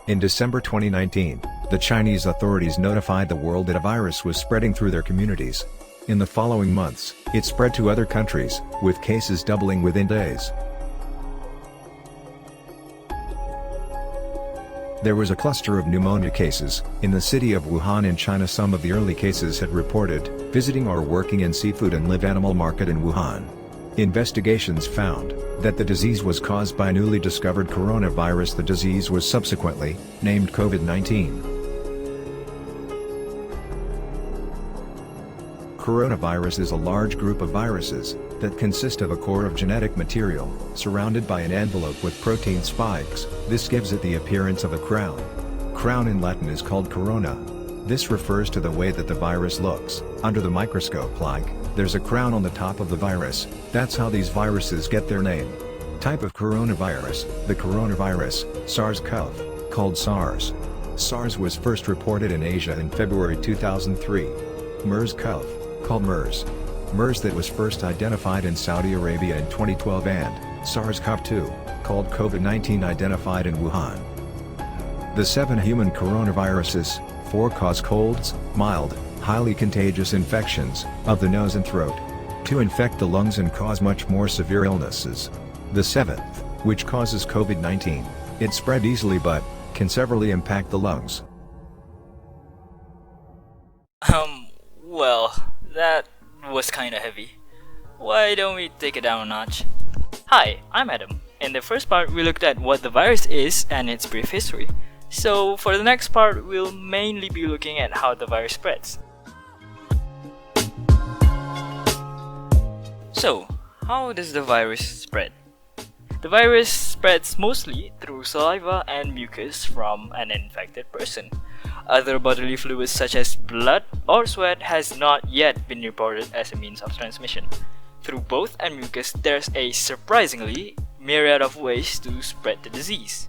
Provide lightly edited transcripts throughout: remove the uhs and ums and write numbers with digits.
In December 2019, the Chinese authorities notified the world that a virus was spreading through their communities. In the following months, it spread to other countries, with cases doubling within days. There was a cluster of pneumonia cases in the city of Wuhan in China. Some of the early cases had reported visiting or working in seafood and live animal market in Wuhan. Investigations found that the disease was caused by a newly discovered coronavirus. The disease was subsequently named COVID-19. Coronavirus is a large group of viruses that consist of a core of genetic material surrounded by an envelope with protein spikes. This gives it the appearance of a crown. Crown in Latin is called corona. This refers to the way that the virus looks under the microscope, like there's a crown on the top of the virus. That's how these viruses get their name. Type of coronavirus: the coronavirus, SARS-CoV, called SARS. SARS was first reported in Asia in February 2003. MERS-CoV, called MERS. MERS that was first identified in Saudi Arabia in 2012, and SARS-CoV-2, called COVID-19, identified in Wuhan. The 7 human coronaviruses, 4 cause colds, mild, highly contagious infections of the nose and throat. 2 infect the lungs and cause much more severe illnesses. The 7th, which causes COVID-19, it spread easily but can severely impact the lungs. Well, that was kinda heavy. Why don't we take it down a notch? Hi, I'm Adam. In the first part, we looked at what the virus is and its brief history. So for the next part, we'll mainly be looking at how the virus spreads. So, how does the virus spread? The virus spreads mostly through saliva and mucus from an infected person. Other bodily fluids such as blood or sweat has not yet been reported as a means of transmission. Through both and mucus, there's a surprisingly myriad of ways to spread the disease.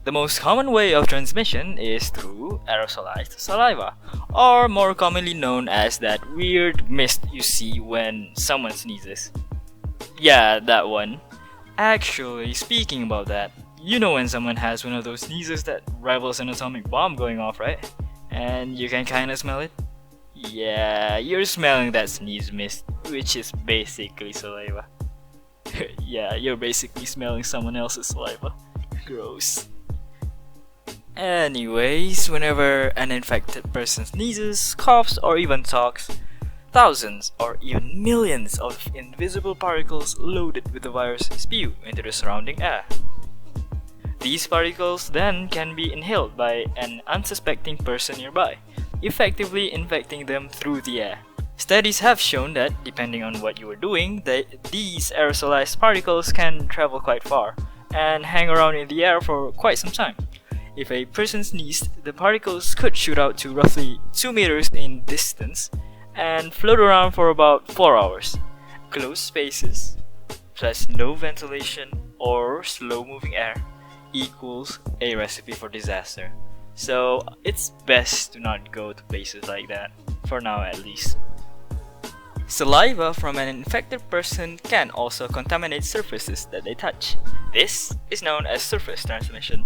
The most common way of transmission is through aerosolized saliva, or more commonly known as that weird mist you see when someone sneezes. Yeah, that one. Actually, speaking about that, you know when someone has one of those sneezes that rivals an atomic bomb going off, right? And you can kinda smell it? Yeah, you're smelling that sneeze mist, which is basically saliva. Yeah, you're basically smelling someone else's saliva. Gross. Anyways, whenever an infected person sneezes, coughs, or even talks, thousands or even millions of invisible particles loaded with the virus spew into the surrounding air. These particles then can be inhaled by an unsuspecting person nearby, effectively infecting them through the air. Studies have shown that, depending on what you are doing, these aerosolized particles can travel quite far and hang around in the air for quite some time. If a person sneezed, the particles could shoot out to roughly 2 meters in distance and float around for about 4 hours. Closed spaces, plus no ventilation or slow-moving air, equals a recipe for disaster. So it's best to not go to places like that, for now at least. Saliva from an infected person can also contaminate surfaces that they touch. This is known as surface transmission.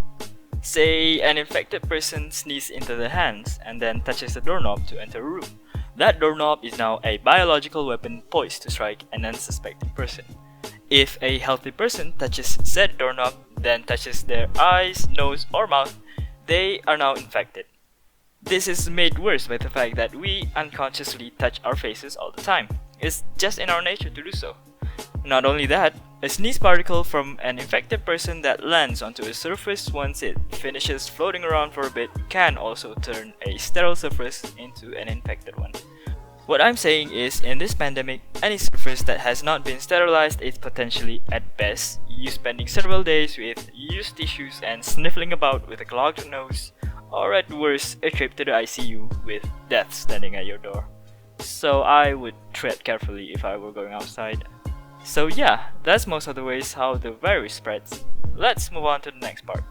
Say an infected person sneezes into their hands and then touches the doorknob to enter a room. That doorknob is now a biological weapon poised to strike an unsuspecting person. If a healthy person touches said doorknob, then touches their eyes, nose, or mouth, they are now infected. This is made worse by the fact that we unconsciously touch our faces all the time. It's just in our nature to do so. Not only that, a sneeze particle from an infected person that lands onto a surface once it finishes floating around for a bit can also turn a sterile surface into an infected one. What I'm saying is, in this pandemic, any surface that has not been sterilized is potentially, at best, you spending several days with used tissues and sniffling about with a clogged nose, or at worst, a trip to the ICU with death standing at your door. So I would tread carefully if I were going outside. So yeah, that's most of the ways how the virus spreads. Let's move on to the next part.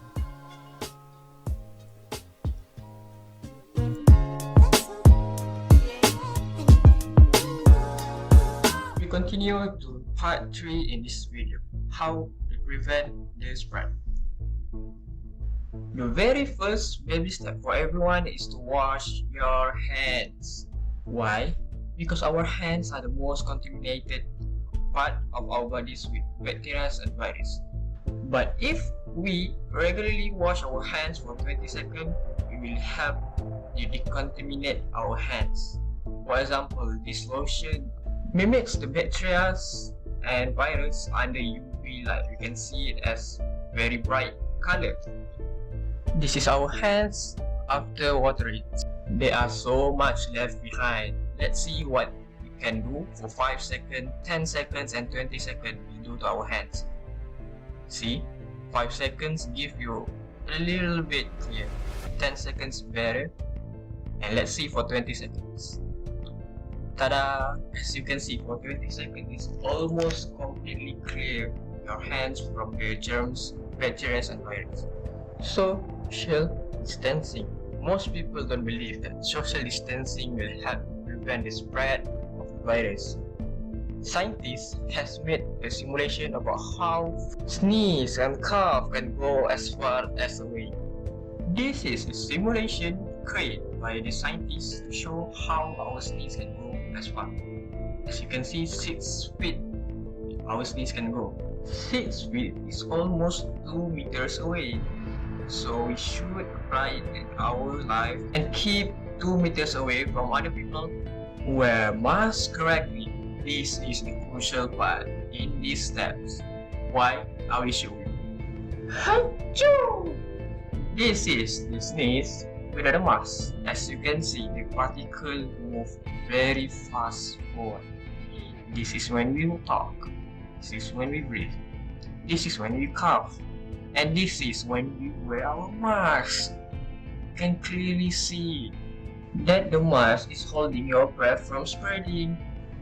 We continue to part 3 in this video, how to prevent the spread. The very first baby step for everyone is to wash your hands. Why? Because our hands are the most contaminated part of our bodies with bacteria and virus. But if we regularly wash our hands for 20 seconds, we will help to decontaminate our hands. For example, this lotion mimics the bacteria and virus under UV light. You can see it as very bright color. This is our hands after watering. There are so much left behind. Let's see what we can do for 5 seconds, 10 seconds and 20 seconds we do to our hands. See, 5 seconds give you a little bit clear, 10 seconds better, and let's see for 20 seconds. Tada! As you can see, for 20 seconds it's almost completely clear your hands from the germs, bacteria and virus. Social distancing. Most people don't believe that social distancing will help prevent the spread of the virus. Scientists has made a simulation about how sneeze and cough can go as far as away. This is a simulation created by the scientists to show how our sneeze can go as far. As you can see, 6 feet our sneeze can go. 6 feet is almost 2 meters away. So we should apply it in our life and keep 2 meters away from other people. Wear mask correctly. This is the crucial part in these steps. Why? I will show you. Achoo! This is the sneeze without a mask. As you can see, the particle move very fast forward. This is when we talk. This is when we breathe. This is when we cough. And this is when we wear our mask. You can clearly see that the mask is holding your breath from spreading.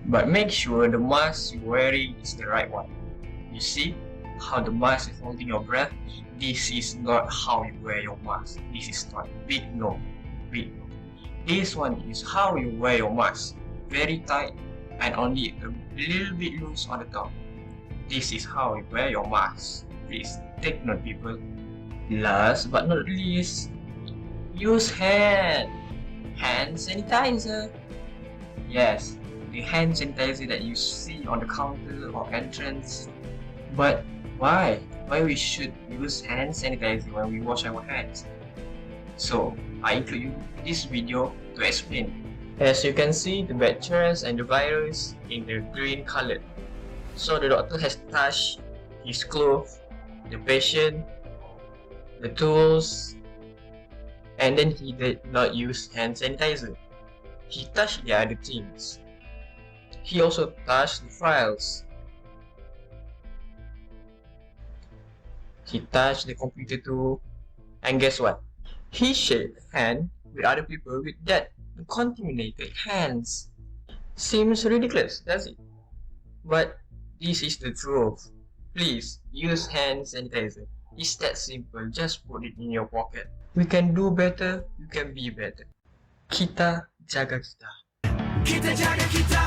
But make sure the mask you're wearing is the right one. You see how the mask is holding your breath? This is not how you wear your mask. This is not. Big no. Big no. This one is how you wear your mask. Very tight and only a little bit loose on the top. This is how you wear your mask. Please take note, people. Last but not least, use hand sanitizer. Yes, the hand sanitizer that you see on the counter or entrance. But why? Why we should use hand sanitizer when we wash our hands? So I include you this video to explain. As you can see, the bacteria and the virus in the green color. So the doctor has touched his clothes, the patient, the tools, and then he did not use hand sanitizer. He touched the other things. He also touched the files. He touched the computer too. And guess what? He shook hands with other people with that contaminated hands. Seems ridiculous, does it? But this is the truth. Please use hand sanitizer. It's that simple. Just put it in your pocket. We can do better. You can be better. Kita jaga kita. Kita jaga kita.